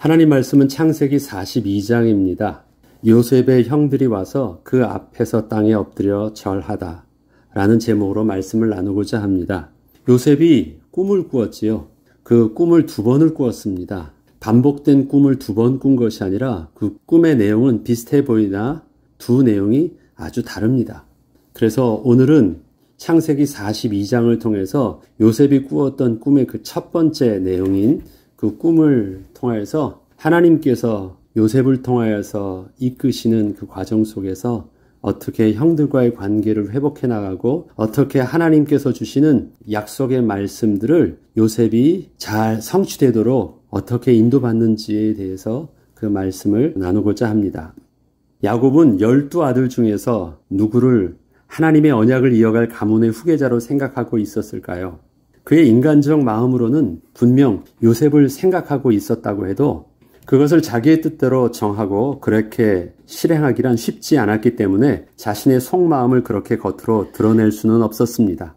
하나님 말씀은 창세기 42장입니다. 요셉의 형들이 와서 그 앞에서 땅에 엎드려 절하다 라는 제목으로 말씀을 나누고자 합니다. 요셉이 꿈을 꾸었지요. 그 꿈을 2번을 꾸었습니다. 반복된 꿈을 2번 꾼 것이 아니라 그 꿈의 내용은 비슷해 보이나 두 내용이 아주 다릅니다. 그래서 오늘은 창세기 42장을 통해서 요셉이 꾸었던 꿈의 그 첫 번째 내용인 그 꿈을 통해서 하나님께서 요셉을 통하여서 이끄시는 그 과정 속에서 어떻게 형들과의 관계를 회복해 나가고 어떻게 하나님께서 주시는 약속의 말씀들을 요셉이 잘 성취되도록 어떻게 인도받는지에 대해서 그 말씀을 나누고자 합니다. 야곱은 12아들 중에서 누구를 하나님의 언약을 이어갈 가문의 후계자로 생각하고 있었을까요? 그의 인간적 마음으로는 분명 요셉을 생각하고 있었다고 해도 그것을 자기의 뜻대로 정하고 그렇게 실행하기란 쉽지 않았기 때문에 자신의 속마음을 그렇게 겉으로 드러낼 수는 없었습니다.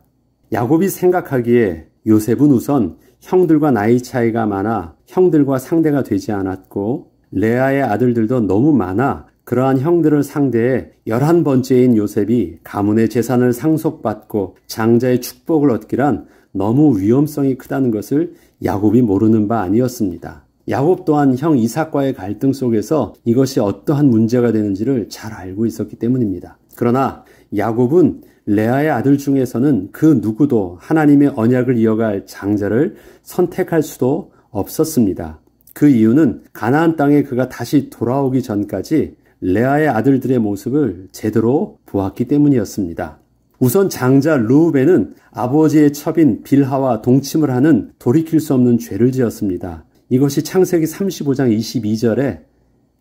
야곱이 생각하기에 요셉은 우선 형들과 나이 차이가 많아 형들과 상대가 되지 않았고 레아의 아들들도 너무 많아 그러한 형들을 상대해 11번째인 요셉이 가문의 재산을 상속받고 장자의 축복을 얻기란 너무 위험성이 크다는 것을 야곱이 모르는 바 아니었습니다. 야곱 또한 형 이삭과의 갈등 속에서 이것이 어떠한 문제가 되는지를 잘 알고 있었기 때문입니다. 그러나 야곱은 레아의 아들 중에서는 그 누구도 하나님의 언약을 이어갈 장자를 선택할 수도 없었습니다. 그 이유는 가나안 땅에 그가 다시 돌아오기 전까지 레아의 아들들의 모습을 제대로 보았기 때문이었습니다. 우선 장자 르우벤은 아버지의 첩인 빌하와 동침을 하는 돌이킬 수 없는 죄를 지었습니다. 이것이 창세기 35장 22절에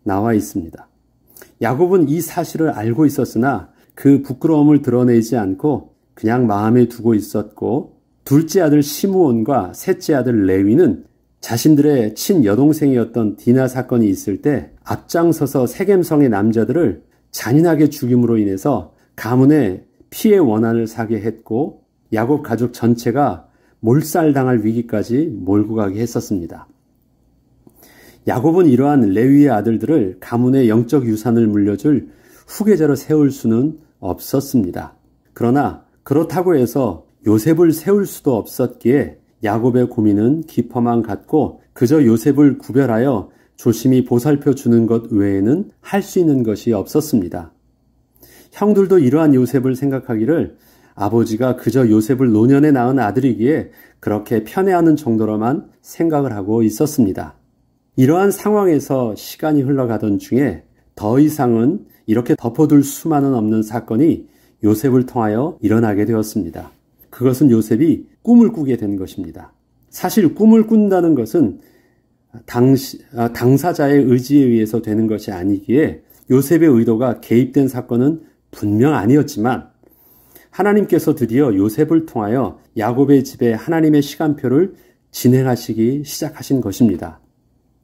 나와 있습니다. 야곱은 이 사실을 알고 있었으나 그 부끄러움을 드러내지 않고 그냥 마음에 두고 있었고 둘째 아들 시므온과 셋째 아들 레위는 자신들의 친여동생이었던 디나 사건이 있을 때 앞장서서 세겜성의 남자들을 잔인하게 죽임으로 인해서 가문에 피해 원한을 사게 했고 야곱 가족 전체가 몰살당할 위기까지 몰고 가게 했었습니다. 야곱은 이러한 레위의 아들들을 가문의 영적 유산을 물려줄 후계자로 세울 수는 없었습니다. 그러나 그렇다고 해서 요셉을 세울 수도 없었기에 야곱의 고민은 깊어만 갔고 그저 요셉을 구별하여 조심히 보살펴 주는 것 외에는 할 수 있는 것이 없었습니다. 형들도 이러한 요셉을 생각하기를 아버지가 그저 요셉을 노년에 낳은 아들이기에 그렇게 편애하는 정도로만 생각을 하고 있었습니다. 이러한 상황에서 시간이 흘러가던 중에 더 이상은 이렇게 덮어둘 수만은 없는 사건이 요셉을 통하여 일어나게 되었습니다. 그것은 요셉이 꿈을 꾸게 된 것입니다. 사실 꿈을 꾼다는 것은 당사자의 의지에 의해서 되는 것이 아니기에 요셉의 의도가 개입된 사건은 분명 아니었지만 하나님께서 드디어 요셉을 통하여 야곱의 집에 하나님의 시간표를 진행하시기 시작하신 것입니다.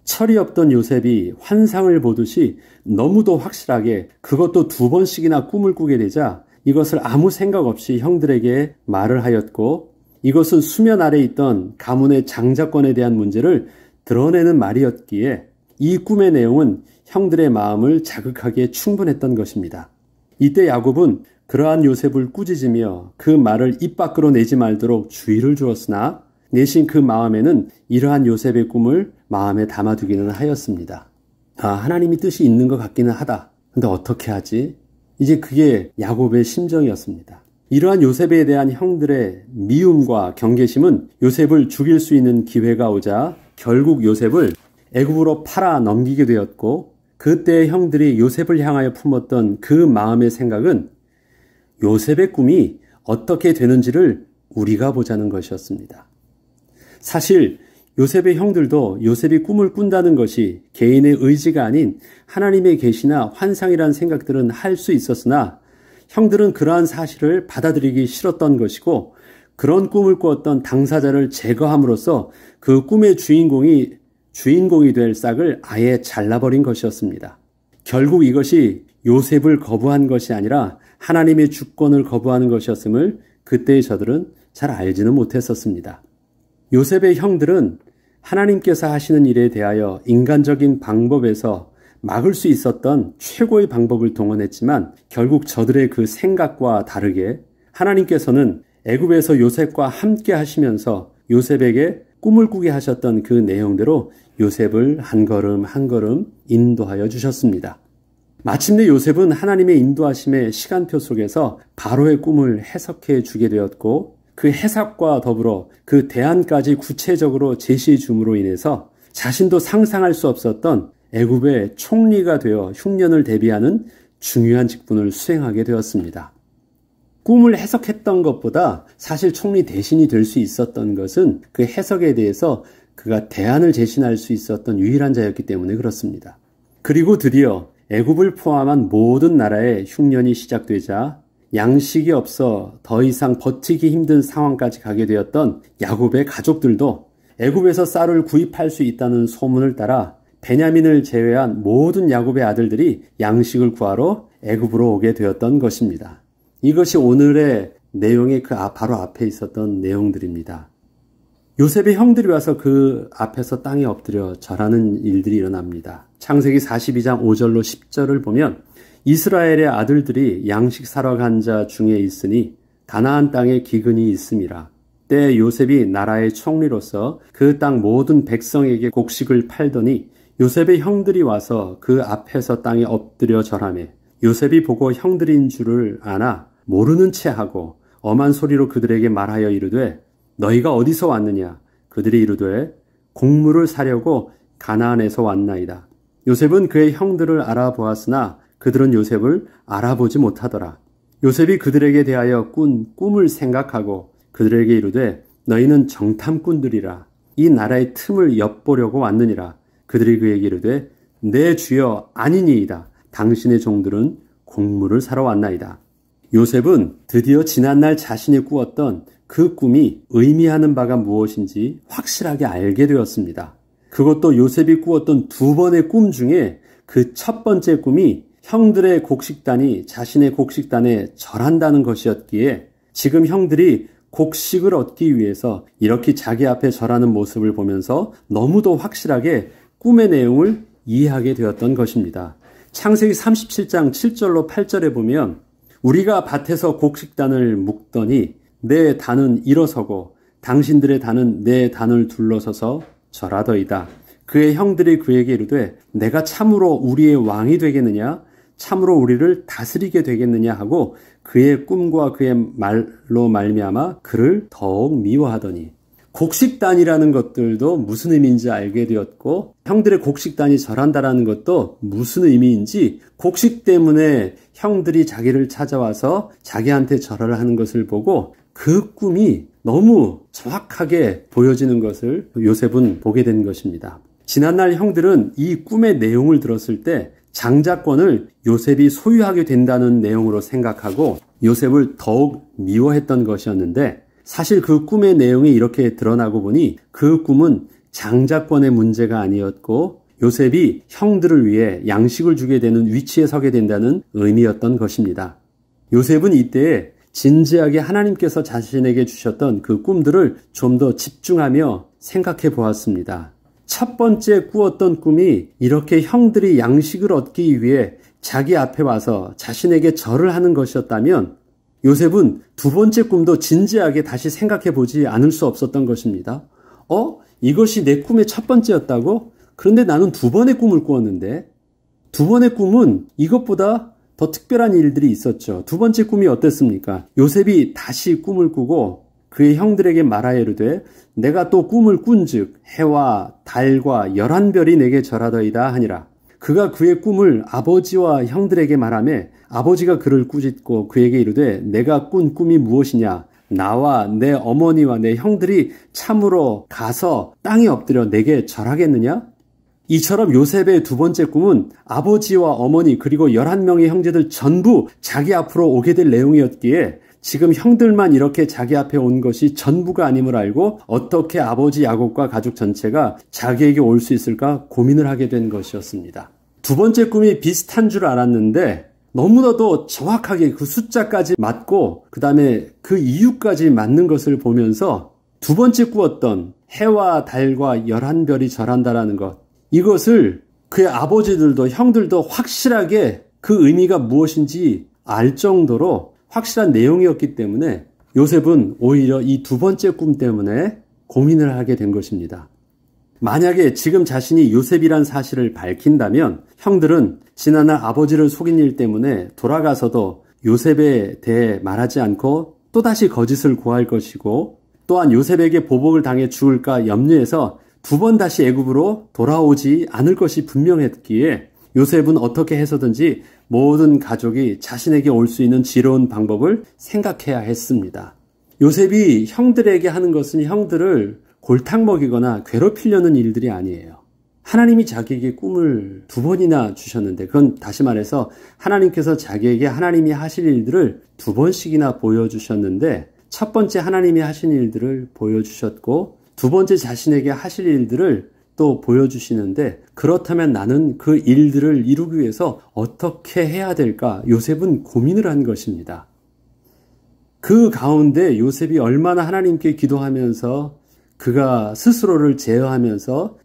철이 없던 요셉이 환상을 보듯이 너무도 확실하게 그것도 2번씩이나 꿈을 꾸게 되자 이것을 아무 생각 없이 형들에게 말을 하였고 이것은 수면 아래 있던 가문의 장자권에 대한 문제를 드러내는 말이었기에 이 꿈의 내용은 형들의 마음을 자극하기에 충분했던 것입니다. 이때 야곱은 그러한 요셉을 꾸짖으며 그 말을 입 밖으로 내지 말도록 주의를 주었으나 내심 그 마음에는 이러한 요셉의 꿈을 마음에 담아두기는 하였습니다. 하나님이 뜻이 있는 것 같기는 하다. 근데 어떻게 하지? 이제 그게 야곱의 심정이었습니다. 이러한 요셉에 대한 형들의 미움과 경계심은 요셉을 죽일 수 있는 기회가 오자 결국 요셉을 애굽으로 팔아 넘기게 되었고 그때의 형들이 요셉을 향하여 품었던 그 마음의 생각은 요셉의 꿈이 어떻게 되는지를 우리가 보자는 것이었습니다. 사실 요셉의 형들도 요셉이 꿈을 꾼다는 것이 개인의 의지가 아닌 하나님의 계시나 환상이라는 생각들은 할 수 있었으나 형들은 그러한 사실을 받아들이기 싫었던 것이고 그런 꿈을 꾸었던 당사자를 제거함으로써 그 꿈의 주인공이 될 싹을 아예 잘라버린 것이었습니다. 결국 이것이 요셉을 거부한 것이 아니라 하나님의 주권을 거부하는 것이었음을 그때의 저들은 잘 알지는 못했었습니다. 요셉의 형들은 하나님께서 하시는 일에 대하여 인간적인 방법에서 막을 수 있었던 최고의 방법을 동원했지만 결국 저들의 그 생각과 다르게 하나님께서는 애굽에서 요셉과 함께 하시면서 요셉에게 꿈을 꾸게 하셨던 그 내용대로 요셉을 한 걸음 한 걸음 인도하여 주셨습니다. 마침내 요셉은 하나님의 인도하심의 시간표 속에서 바로의 꿈을 해석해 주게 되었고 그 해석과 더불어 그 대안까지 구체적으로 제시해 줌으로 인해서 자신도 상상할 수 없었던 애굽의 총리가 되어 흉년을 대비하는 중요한 직분을 수행하게 되었습니다. 꿈을 해석했던 것보다 사실 총리 대신이 될 수 있었던 것은 그 해석에 대해서 그가 대안을 제시할 수 있었던 유일한 자였기 때문에 그렇습니다. 그리고 드디어 애굽을 포함한 모든 나라의 흉년이 시작되자 양식이 없어 더 이상 버티기 힘든 상황까지 가게 되었던 야곱의 가족들도 애굽에서 쌀을 구입할 수 있다는 소문을 따라 베냐민을 제외한 모든 야곱의 아들들이 양식을 구하러 애굽으로 오게 되었던 것입니다. 이것이 오늘의 내용의 그 바로 앞에 있었던 내용들입니다. 요셉의 형들이 와서 그 앞에서 땅에 엎드려 절하는 일들이 일어납니다. 창세기 42장 5절로 10절을 보면 이스라엘의 아들들이 양식 사러 간 자 중에 있으니 가나안 땅에 기근이 있음이라. 때에 요셉이 나라의 총리로서 그 땅 모든 백성에게 곡식을 팔더니 요셉의 형들이 와서 그 앞에서 땅에 엎드려 절하매 요셉이 보고 형들인 줄을 아나 모르는 채 하고 엄한 소리로 그들에게 말하여 이르되 너희가 어디서 왔느냐? 그들이 이르되 곡물을 사려고 가나안에서 왔나이다. 요셉은 그의 형들을 알아보았으나 그들은 요셉을 알아보지 못하더라. 요셉이 그들에게 대하여 꾼 꿈을 생각하고 그들에게 이르되 너희는 정탐꾼들이라. 이 나라의 틈을 엿보려고 왔느니라. 그들이 그에게 이르되 내 주여 아니니이다. 당신의 종들은 곡물을 사러 왔나이다. 요셉은 드디어 지난날 자신이 꾸었던 그 꿈이 의미하는 바가 무엇인지 확실하게 알게 되었습니다. 그것도 요셉이 꾸었던 두 번의 꿈 중에 그 첫 번째 꿈이 형들의 곡식단이 자신의 곡식단에 절한다는 것이었기에 지금 형들이 곡식을 얻기 위해서 이렇게 자기 앞에 절하는 모습을 보면서 너무도 확실하게 꿈의 내용을 이해하게 되었던 것입니다. 창세기 37장 7절로 8절에 보면 우리가 밭에서 곡식단을 묶더니 내 단은 일어서고 당신들의 단은 내 단을 둘러서서 절하더이다. 그의 형들이 그에게 이르되 내가 참으로 우리의 왕이 되겠느냐? 참으로 우리를 다스리게 되겠느냐 하고 그의 꿈과 그의 말로 말미암아 그를 더욱 미워하더니 곡식단이라는 것들도 무슨 의미인지 알게 되었고 형들의 곡식단이 절한다라는 것도 무슨 의미인지 곡식 때문에 형들이 자기를 찾아와서 자기한테 절하를 하는 것을 보고 그 꿈이 너무 정확하게 보여지는 것을 요셉은 보게 된 것입니다. 지난날 형들은 이 꿈의 내용을 들었을 때 장자권을 요셉이 소유하게 된다는 내용으로 생각하고 요셉을 더욱 미워했던 것이었는데 사실 그 꿈의 내용이 이렇게 드러나고 보니 그 꿈은 장자권의 문제가 아니었고 요셉이 형들을 위해 양식을 주게 되는 위치에 서게 된다는 의미였던 것입니다. 요셉은 이때에 진지하게 하나님께서 자신에게 주셨던 그 꿈들을 좀 더 집중하며 생각해 보았습니다. 첫 번째 꾸었던 꿈이 이렇게 형들이 양식을 얻기 위해 자기 앞에 와서 자신에게 절을 하는 것이었다면 요셉은 두 번째 꿈도 진지하게 다시 생각해 보지 않을 수 없었던 것입니다. 이것이 내 꿈의 첫 번째였다고? 그런데 나는 두 번의 꿈을 꾸었는데 두 번의 꿈은 이것보다 더 특별한 일들이 있었죠. 두 번째 꿈이 어땠습니까? 요셉이 다시 꿈을 꾸고 그의 형들에게 말하여 이르되 내가 또 꿈을 꾼즉 해와 달과 11별이 내게 절하더이다 하니라. 그가 그의 꿈을 아버지와 형들에게 말하매 아버지가 그를 꾸짖고 그에게 이르되 내가 꾼 꿈이 무엇이냐? 나와 내 어머니와 내 형들이 참으로 가서 땅에 엎드려 내게 절하겠느냐? 이처럼 요셉의 두 번째 꿈은 아버지와 어머니 그리고 11명의 형제들 전부 자기 앞으로 오게 될 내용이었기에 지금 형들만 이렇게 자기 앞에 온 것이 전부가 아님을 알고 어떻게 아버지 야곱과 가족 전체가 자기에게 올 수 있을까 고민을 하게 된 것이었습니다. 두 번째 꿈이 비슷한 줄 알았는데 너무나도 정확하게 그 숫자까지 맞고 그 다음에 그 이유까지 맞는 것을 보면서 두 번째 꾸었던 해와 달과 11별이 절한다라는 것, 이것을 그의 아버지들도 형들도 확실하게 그 의미가 무엇인지 알 정도로 확실한 내용이었기 때문에 요셉은 오히려 이 두 번째 꿈 때문에 고민을 하게 된 것입니다. 만약에 지금 자신이 요셉이란 사실을 밝힌다면 형들은 지난날 아버지를 속인 일 때문에 돌아가서도 요셉에 대해 말하지 않고 또다시 거짓을 고할 것이고, 또한 요셉에게 보복을 당해 죽을까 염려해서 두 번 다시 애굽으로 돌아오지 않을 것이 분명했기에 요셉은 어떻게 해서든지 모든 가족이 자신에게 올 수 있는 지혜로운 방법을 생각해야 했습니다. 요셉이 형들에게 하는 것은 형들을 골탕 먹이거나 괴롭히려는 일들이 아니에요. 하나님이 자기에게 꿈을 두 번이나 주셨는데, 그건 다시 말해서 하나님께서 자기에게 하나님이 하실 일들을 두 번씩이나 보여주셨는데, 첫 번째 하나님이 하신 일들을 보여주셨고, 두 번째 자신에게 하실 일들을 또 보여주시는데, 그렇다면 나는 그 일들을 이루기 위해서 어떻게 해야 될까? 요셉은 고민을 한 것입니다. 그 가운데 요셉이 얼마나 하나님께 기도하면서 그가 스스로를 제어하면서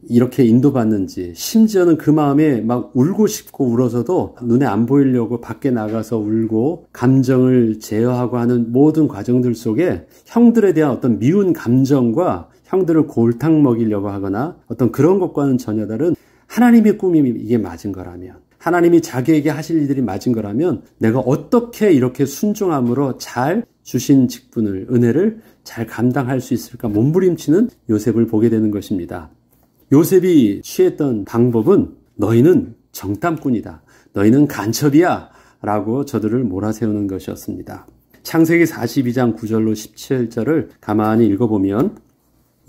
이렇게 인도받는지, 심지어는 그 마음에 막 울고 싶고 울어서도 눈에 안 보이려고 밖에 나가서 울고 감정을 제어하고 하는 모든 과정들 속에 형들에 대한 어떤 미운 감정과 형들을 골탕 먹이려고 하거나 어떤 그런 것과는 전혀 다른 하나님의 꿈이 이게 맞은 거라면, 하나님이 자기에게 하실 일들이 맞은 거라면 내가 어떻게 이렇게 순종함으로 잘 주신 직분을, 은혜를 잘 감당할 수 있을까 몸부림치는 요셉을 보게 되는 것입니다. 요셉이 취했던 방법은 너희는 정탐꾼이다, 너희는 간첩이야 라고 저들을 몰아세우는 것이었습니다. 창세기 42장 9절로 17절을 가만히 읽어보면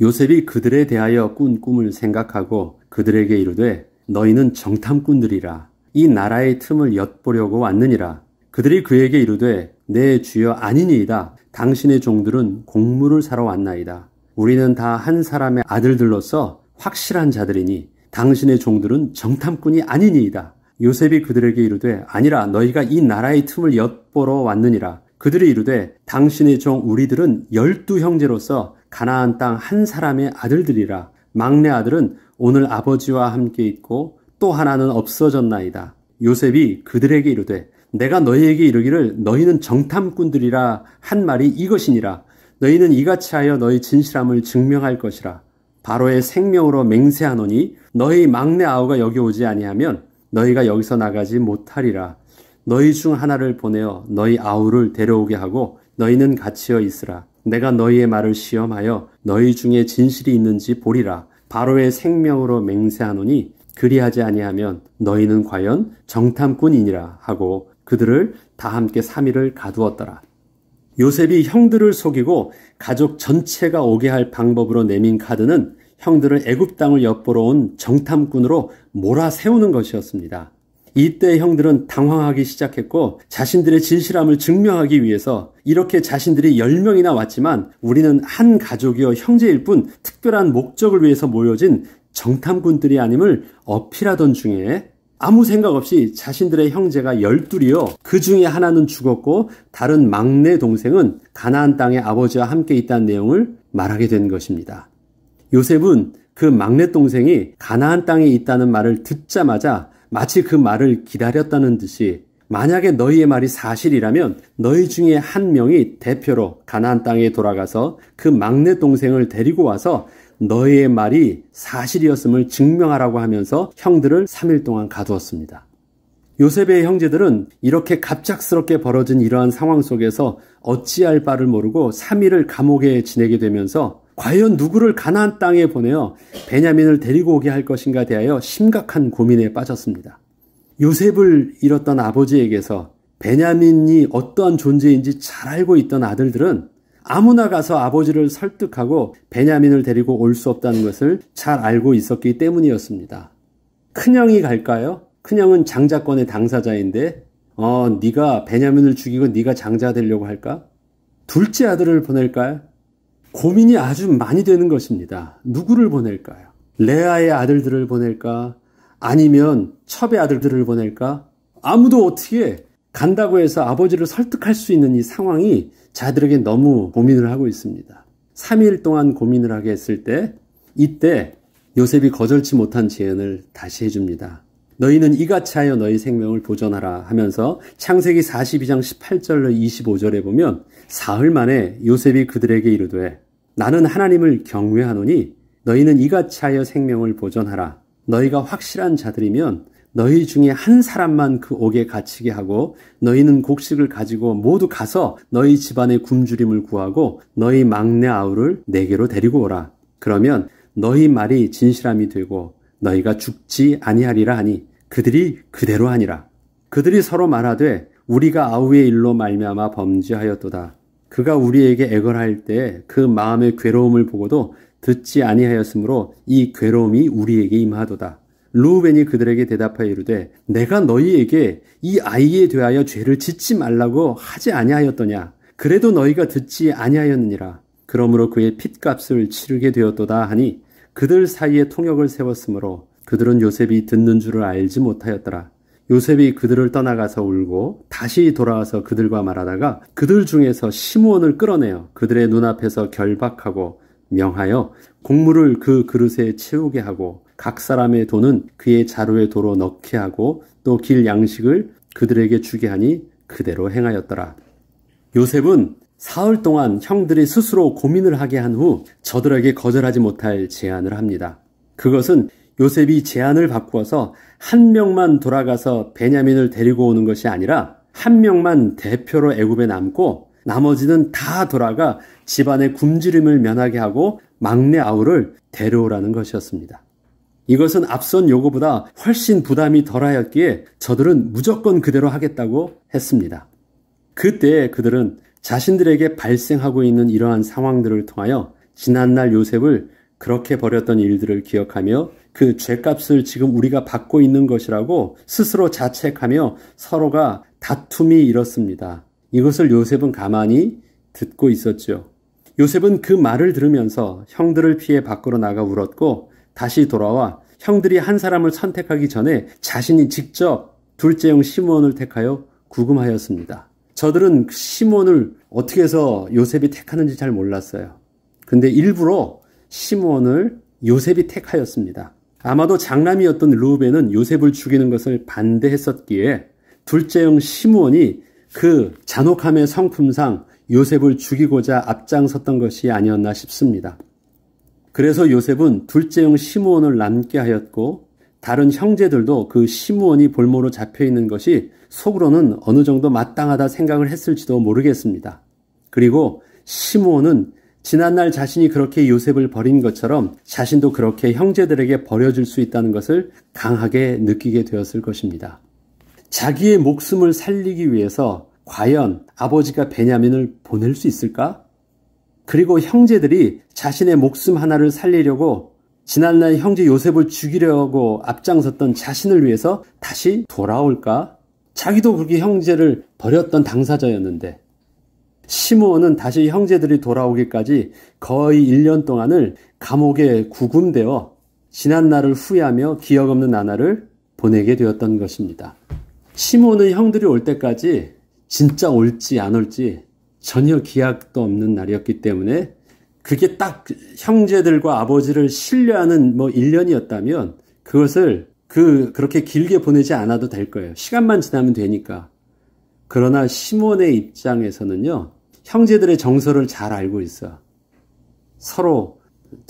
요셉이 그들에 대하여 꾼 꿈을 생각하고 그들에게 이르되 너희는 정탐꾼들이라, 이 나라의 틈을 엿보려고 왔느니라. 그들이 그에게 이르되 내 주여 아니니이다. 당신의 종들은 곡물을 사러 왔나이다. 우리는 다 한 사람의 아들들로서 확실한 자들이니 당신의 종들은 정탐꾼이 아니니이다. 요셉이 그들에게 이르되 아니라 너희가 이 나라의 틈을 엿보러 왔느니라. 그들이 이르되 당신의 종 우리들은 12형제로서 가나안 땅 한 사람의 아들들이라. 막내 아들은 오늘 아버지와 함께 있고 또 하나는 없어졌나이다. 요셉이 그들에게 이르되 내가 너희에게 이르기를 너희는 정탐꾼들이라 한 말이 이것이니라. 너희는 이같이 하여 너희 진실함을 증명할 것이라. 바로의 생명으로 맹세하노니 너희 막내 아우가 여기 오지 아니하면 너희가 여기서 나가지 못하리라. 너희 중 하나를 보내어 너희 아우를 데려오게 하고 너희는 갇혀 있으라. 내가 너희의 말을 시험하여 너희 중에 진실이 있는지 보리라. 바로의 생명으로 맹세하노니 그리하지 아니하면 너희는 과연 정탐꾼이니라 하고 그들을 다 함께 3일을 가두었더라. 요셉이 형들을 속이고 가족 전체가 오게 할 방법으로 내민 카드는 형들을 애굽 땅을 엿보러 온 정탐꾼으로 몰아세우는 것이었습니다. 이때 형들은 당황하기 시작했고 자신들의 진실함을 증명하기 위해서 이렇게 자신들이 10명이나 왔지만 우리는 한 가족이요 형제일 뿐 특별한 목적을 위해서 모여진 정탐꾼들이 아님을 어필하던 중에 아무 생각 없이 자신들의 형제가 12이요. 그 중에 하나는 죽었고 다른 막내 동생은 가나안 땅의 아버지와 함께 있다는 내용을 말하게 된 것입니다. 요셉은 그 막내 동생이 가나안 땅에 있다는 말을 듣자마자 마치 그 말을 기다렸다는 듯이 만약에 너희의 말이 사실이라면 너희 중에 한 명이 대표로 가나안 땅에 돌아가서 그 막내 동생을 데리고 와서 너희의 말이 사실이었음을 증명하라고 하면서 형들을 3일 동안 가두었습니다. 요셉의 형제들은 이렇게 갑작스럽게 벌어진 이러한 상황 속에서 어찌할 바를 모르고 3일을 감옥에 지내게 되면서 과연 누구를 가나안 땅에 보내어 베냐민을 데리고 오게 할 것인가 대하여 심각한 고민에 빠졌습니다. 요셉을 잃었던 아버지에게서 베냐민이 어떠한 존재인지 잘 알고 있던 아들들은 아무나 가서 아버지를 설득하고 베냐민을 데리고 올 수 없다는 것을 잘 알고 있었기 때문이었습니다. 큰형이 갈까요? 큰형은 장자권의 당사자인데 네가 베냐민을 죽이고 네가 장자 되려고 할까? 둘째 아들을 보낼까요? 고민이 아주 많이 되는 것입니다. 누구를 보낼까요? 레아의 아들들을 보낼까? 아니면 첩의 아들들을 보낼까? 아무도 어떻게 간다고 해서 아버지를 설득할 수 있는 이 상황이 자들에게 너무 고민을 하고 있습니다. 3일 동안 고민을 하게 했을 때 이때 요셉이 거절치 못한 제안을 다시 해줍니다. 너희는 이같이 하여 너희 생명을 보존하라 하면서 창세기 42장 18절로 25절에 보면 사흘 만에 요셉이 그들에게 이르되 나는 하나님을 경외하노니 너희는 이같이 하여 생명을 보존하라. 너희가 확실한 자들이면 너희 중에 한 사람만 그 옥에 갇히게 하고 너희는 곡식을 가지고 모두 가서 너희 집안의 굶주림을 구하고 너희 막내 아우를 내게로 데리고 오라. 그러면 너희 말이 진실함이 되고 너희가 죽지 아니하리라 하니 그들이 그대로 하니라. 그들이 서로 말하되 우리가 아우의 일로 말미암아 범죄하였도다. 그가 우리에게 애걸할 때 그 마음의 괴로움을 보고도 듣지 아니하였으므로 이 괴로움이 우리에게 임하도다. 르우벤이 그들에게 대답하여 이르되 내가 너희에게 이 아이에 대하여 죄를 짓지 말라고 하지 아니하였더냐. 그래도 너희가 듣지 아니하였느니라. 그러므로 그의 핏값을 치르게 되었도다 하니 그들 사이에 통역을 세웠으므로 그들은 요셉이 듣는 줄을 알지 못하였더라. 요셉이 그들을 떠나가서 울고 다시 돌아와서 그들과 말하다가 그들 중에서 시므온을 끌어내어 그들의 눈앞에서 결박하고 명하여 곡물을 그 그릇에 채우게 하고 각 사람의 돈은 그의 자루에 도로 넣게 하고 또 길 양식을 그들에게 주게 하니 그대로 행하였더라. 요셉은 사흘 동안 형들이 스스로 고민을 하게 한 후 저들에게 거절하지 못할 제안을 합니다. 그것은 요셉이 제안을 바꾸어서 한 명만 돌아가서 베냐민을 데리고 오는 것이 아니라 한 명만 대표로 애굽에 남고 나머지는 다 돌아가 집안의 굶주림을 면하게 하고 막내 아우를 데려오라는 것이었습니다. 이것은 앞선 요구보다 훨씬 부담이 덜하였기에 저들은 무조건 그대로 하겠다고 했습니다. 그때 그들은 자신들에게 발생하고 있는 이러한 상황들을 통하여 지난날 요셉을 그렇게 벌였던 일들을 기억하며 그 죄값을 지금 우리가 받고 있는 것이라고 스스로 자책하며 서로가 다툼이 일었습니다. 이것을 요셉은 가만히 듣고 있었죠. 요셉은 그 말을 들으면서 형들을 피해 밖으로 나가 울었고 다시 돌아와 형들이 한 사람을 선택하기 전에 자신이 직접 둘째 형 시므온을 택하여 구금하였습니다. 저들은 시므온을 어떻게 해서 요셉이 택하는지 잘 몰랐어요. 근데 일부러 시므온을 요셉이 택하였습니다. 아마도 장남이었던 르우벤은 요셉을 죽이는 것을 반대했었기에 둘째 형 시므온이 그 잔혹함의 성품상 요셉을 죽이고자 앞장섰던 것이 아니었나 싶습니다. 그래서 요셉은 둘째 형 시므온을 남게 하였고 다른 형제들도 그 시므온이 볼모로 잡혀있는 것이 속으로는 어느 정도 마땅하다 생각을 했을지도 모르겠습니다. 그리고 시므온은 지난날 자신이 그렇게 요셉을 버린 것처럼 자신도 그렇게 형제들에게 버려질 수 있다는 것을 강하게 느끼게 되었을 것입니다. 자기의 목숨을 살리기 위해서 과연 아버지가 베냐민을 보낼 수 있을까? 그리고 형제들이 자신의 목숨 하나를 살리려고 지난날 형제 요셉을 죽이려고 앞장섰던 자신을 위해서 다시 돌아올까? 자기도 그렇게 형제를 버렸던 당사자였는데 시므온은 다시 형제들이 돌아오기까지 거의 1년 동안을 감옥에 구금되어 지난날을 후회하며 기억 없는 나날을 보내게 되었던 것입니다. 시므온은 형들이 올 때까지 진짜 올지 안 올지 전혀 기약도 없는 날이었기 때문에 그게 딱 형제들과 아버지를 신뢰하는 1년이었다면 그것을 그렇게 길게 보내지 않아도 될 거예요. 시간만 지나면 되니까. 그러나 시므온의 입장에서는요. 형제들의 정서를 잘 알고 있어. 서로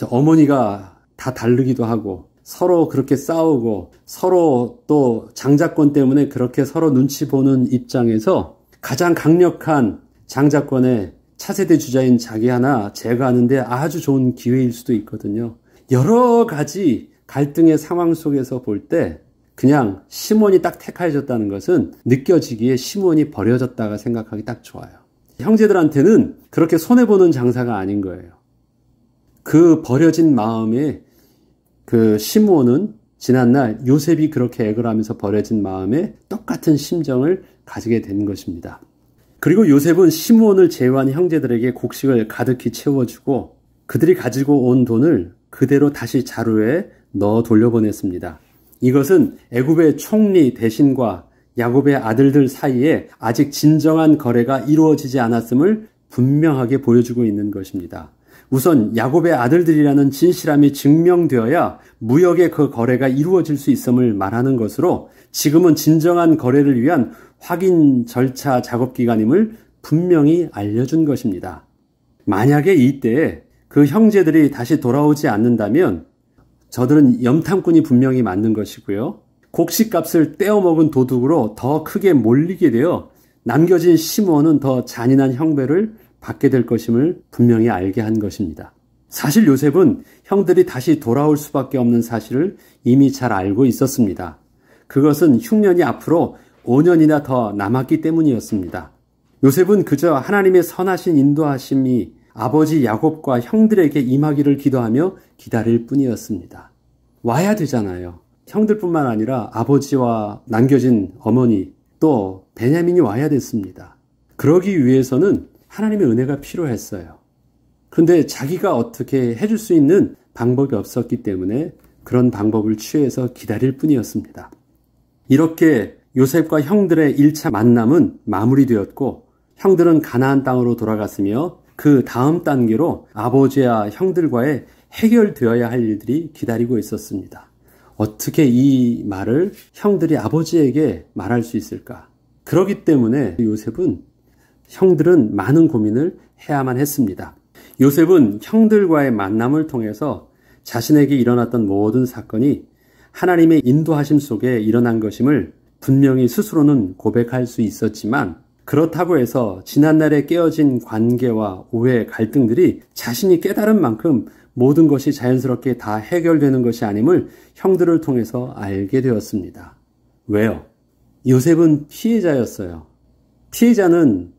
어머니가 다 다르기도 하고 서로 그렇게 싸우고 서로 또 장자권 때문에 그렇게 서로 눈치 보는 입장에서 가장 강력한 장자권의 차세대 주자인 자기 하나 제거하는데 아주 좋은 기회일 수도 있거든요. 여러 가지 갈등의 상황 속에서 볼 때 그냥 시므온이 딱 택하여졌다는 것은 느껴지기에 시므온이 버려졌다가 생각하기 딱 좋아요. 형제들한테는 그렇게 손해보는 장사가 아닌 거예요. 그 버려진 마음에 그 시므온은 지난날 요셉이 그렇게 애걸 하면서 버려진 마음에 똑같은 심정을 가지게 된 것입니다. 그리고 요셉은 시므온을 제외한 형제들에게 곡식을 가득히 채워주고 그들이 가지고 온 돈을 그대로 다시 자루에 넣어 돌려보냈습니다. 이것은 애굽의 총리 대신과 야곱의 아들들 사이에 아직 진정한 거래가 이루어지지 않았음을 분명하게 보여주고 있는 것입니다. 우선 야곱의 아들들이라는 진실함이 증명되어야 무역의 그 거래가 이루어질 수 있음을 말하는 것으로 지금은 진정한 거래를 위한 확인 절차 작업 기간임을 분명히 알려준 것입니다. 만약에 이때에 그 형제들이 다시 돌아오지 않는다면 저들은 염탐꾼이 분명히 맞는 것이고요. 곡식값을 떼어먹은 도둑으로 더 크게 몰리게 되어 남겨진 시므온은 더 잔인한 형벌을 받게 될 것임을 분명히 알게 한 것입니다. 사실 요셉은 형들이 다시 돌아올 수밖에 없는 사실을 이미 잘 알고 있었습니다. 그것은 흉년이 앞으로 5년이나 더 남았기 때문이었습니다. 요셉은 그저 하나님의 선하신 인도하심이 아버지 야곱과 형들에게 임하기를 기도하며 기다릴 뿐이었습니다. 와야 되잖아요. 형들뿐만 아니라 아버지와 남겨진 어머니 또 베냐민이 와야 됐습니다. 그러기 위해서는 하나님의 은혜가 필요했어요. 그런데 자기가 어떻게 해줄 수 있는 방법이 없었기 때문에 그런 방법을 취해서 기다릴 뿐이었습니다. 이렇게 요셉과 형들의 1차 만남은 마무리되었고 형들은 가나안 땅으로 돌아갔으며 그 다음 단계로 아버지와 형들과의 해결되어야 할 일들이 기다리고 있었습니다. 어떻게 이 말을 형들이 아버지에게 말할 수 있을까? 그렇기 때문에 요셉은 형들은 많은 고민을 해야만 했습니다. 요셉은 형들과의 만남을 통해서 자신에게 일어났던 모든 사건이 하나님의 인도하심 속에 일어난 것임을 분명히 스스로는 고백할 수 있었지만 그렇다고 해서 지난날에 깨어진 관계와 오해, 갈등들이 자신이 깨달은 만큼 모든 것이 자연스럽게 다 해결되는 것이 아님을 형들을 통해서 알게 되었습니다. 왜요? 요셉은 피해자였어요. 피해자는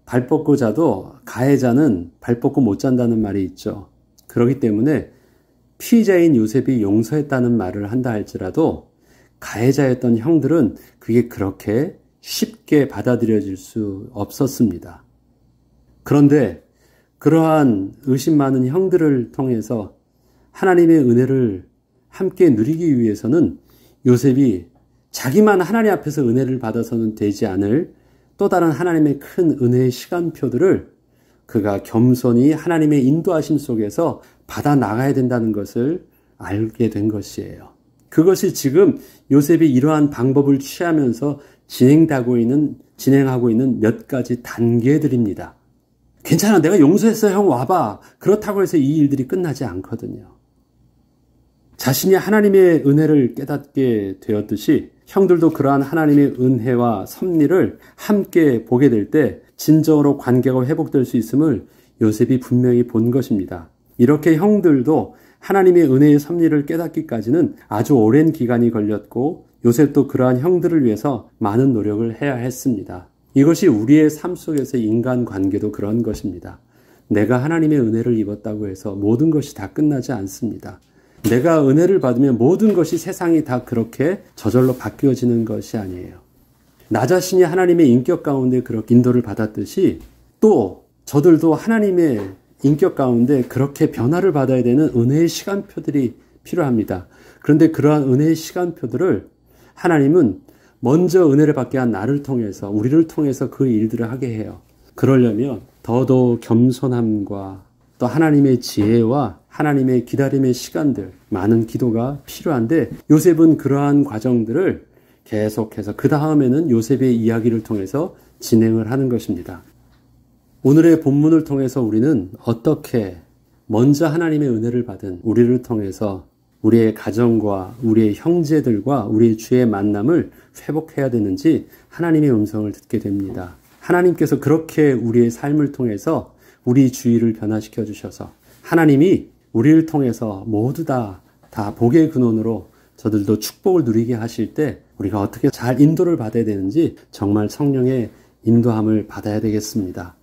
발 뻗고 자도 가해자는 발 뻗고 못 잔다는 말이 있죠. 그렇기 때문에 피해자인 요셉이 용서했다는 말을 한다 할지라도 가해자였던 형들은 그게 그렇게 쉽게 받아들여질 수 없었습니다. 그런데 그러한 의심 많은 형들을 통해서 하나님의 은혜를 함께 누리기 위해서는 요셉이 자기만 하나님 앞에서 은혜를 받아서는 되지 않을 또 다른 하나님의 큰 은혜의 시간표들을 그가 겸손히 하나님의 인도하심 속에서 받아 나가야 된다는 것을 알게 된 것이에요. 그것이 지금 요셉이 이러한 방법을 취하면서 진행하고 있는 몇 가지 단계들입니다. 괜찮아, 내가 용서했어, 형 와봐. 그렇다고 해서 이 일들이 끝나지 않거든요. 자신이 하나님의 은혜를 깨닫게 되었듯이 형들도 그러한 하나님의 은혜와 섭리를 함께 보게 될 때 진정으로 관계가 회복될 수 있음을 요셉이 분명히 본 것입니다. 이렇게 형들도 하나님의 은혜의 섭리를 깨닫기까지는 아주 오랜 기간이 걸렸고 요셉도 그러한 형들을 위해서 많은 노력을 해야 했습니다. 이것이 우리의 삶 속에서 인간관계도 그런 것입니다. 내가 하나님의 은혜를 입었다고 해서 모든 것이 다 끝나지 않습니다. 내가 은혜를 받으면 모든 것이 세상이 다 그렇게 저절로 바뀌어지는 것이 아니에요. 나 자신이 하나님의 인격 가운데 그렇게 인도를 받았듯이 또 저들도 하나님의 인격 가운데 그렇게 변화를 받아야 되는 은혜의 시간표들이 필요합니다. 그런데 그러한 은혜의 시간표들을 하나님은 먼저 은혜를 받게 한 나를 통해서 우리를 통해서 그 일들을 하게 해요. 그러려면 더더욱 겸손함과 또 하나님의 지혜와 하나님의 기다림의 시간들, 많은 기도가 필요한데 요셉은 그러한 과정들을 계속해서 그 다음에는 요셉의 이야기를 통해서 진행을 하는 것입니다. 오늘의 본문을 통해서 우리는 어떻게 먼저 하나님의 은혜를 받은 우리를 통해서 우리의 가정과 우리의 형제들과 우리의 주의 만남을 회복해야 되는지 하나님의 음성을 듣게 됩니다. 하나님께서 그렇게 우리의 삶을 통해서 우리 주위를 변화시켜 주셔서 하나님이 우리를 통해서 모두 다 복의 근원으로 저들도 축복을 누리게 하실 때 우리가 어떻게 잘 인도를 받아야 되는지 정말 성령의 인도함을 받아야 되겠습니다.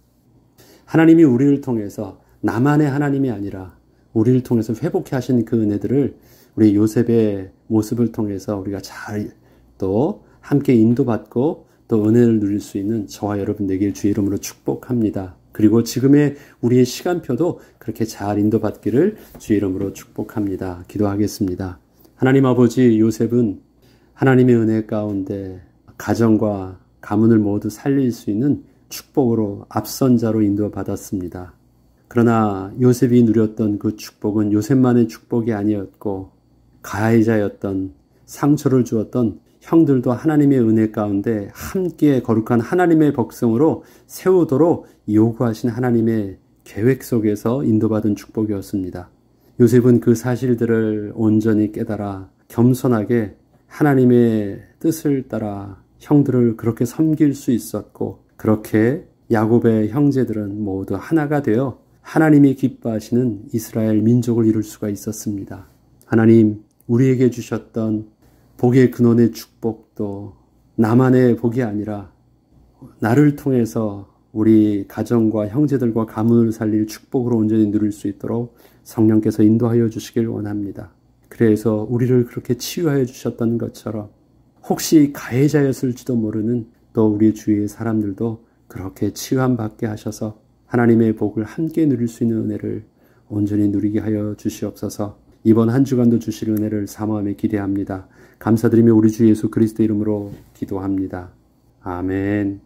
하나님이 우리를 통해서 나만의 하나님이 아니라 우리를 통해서 회복해 하신 그 은혜들을 우리 요셉의 모습을 통해서 우리가 잘 또 함께 인도받고 또 은혜를 누릴 수 있는 저와 여러분 되길 주의 이름으로 축복합니다. 그리고 지금의 우리의 시간표도 그렇게 잘 인도받기를 주의 이름으로 축복합니다. 기도하겠습니다. 하나님 아버지, 요셉은 하나님의 은혜 가운데 가정과 가문을 모두 살릴 수 있는 축복으로 앞선자로 인도받았습니다. 그러나 요셉이 누렸던 그 축복은 요셉만의 축복이 아니었고 가해자였던 상처를 주었던 형들도 하나님의 은혜 가운데 함께 거룩한 하나님의 백성으로 세우도록 요구하신 하나님의 계획 속에서 인도받은 축복이었습니다. 요셉은 그 사실들을 온전히 깨달아 겸손하게 하나님의 뜻을 따라 형들을 그렇게 섬길 수 있었고, 그렇게 야곱의 형제들은 모두 하나가 되어 하나님이 기뻐하시는 이스라엘 민족을 이룰 수가 있었습니다. 하나님, 우리에게 주셨던 복의 근원의 축복도 나만의 복이 아니라 나를 통해서 우리 가정과 형제들과 가문을 살릴 축복으로 온전히 누릴 수 있도록 성령께서 인도하여 주시길 원합니다. 그래서 우리를 그렇게 치유하여 주셨던 것처럼 혹시 가해자였을지도 모르는 또 우리 주위의 사람들도 그렇게 치유함 받게 하셔서 하나님의 복을 함께 누릴 수 있는 은혜를 온전히 누리게 하여 주시옵소서. 이번 한 주간도 주실 은혜를 사모하며 기대합니다. 감사드리며 우리 주 예수 그리스도 이름으로 기도합니다. 아멘.